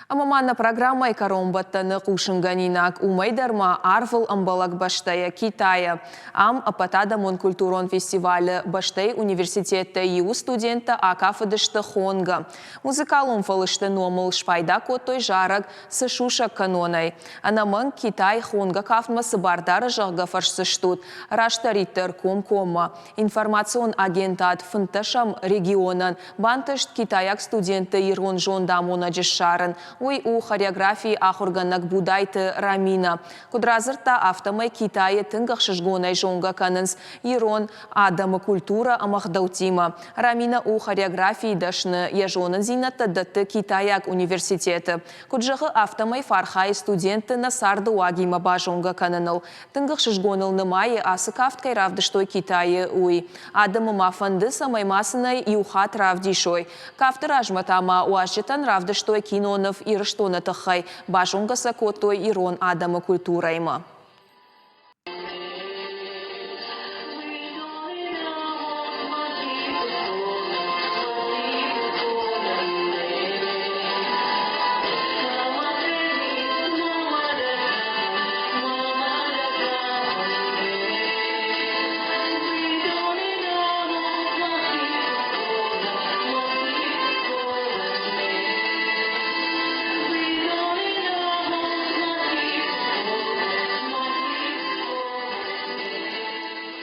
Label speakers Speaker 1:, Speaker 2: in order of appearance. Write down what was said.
Speaker 1: Амамана программа икаромбаттаны кушынганинак умайдарма арвыл амбалак баштая Китая. Ам апатада Монкультурон фестивалі баштай университетті ЕУ студенті акафыдышты хонга. Музыкал умфалышты номыл шпайда коттой жарак сышуша канонай. Анамын Китай хонга кафмасы бардары жағға фаршсыштут. Раштариттер кома. Информацион агентат фынташам регионан. Бантышт Китаяк студенті ирон жондамона жешарын. Уй у хореографии ахурганак будайты Рамина. Кудразырта автомай Китайы тынгах шыжгонай жонга канынс ирон адама культура амахдаутима. Рамина у хореографии дашны ежонын зинатты датты Китаяк университеты. Куджығы автомай фархай студенты на сарды уагима бажонга каныныл. Тынгах шыжгоныл нымайы асык авткай равдыштой Китайы уй. Адамы мафанды самаймасынай юхат равдишой. Кафты ражматама уажжетан равдыштой кинонов ирыштоны тахай бажунгаса котой ирон адама культурайма.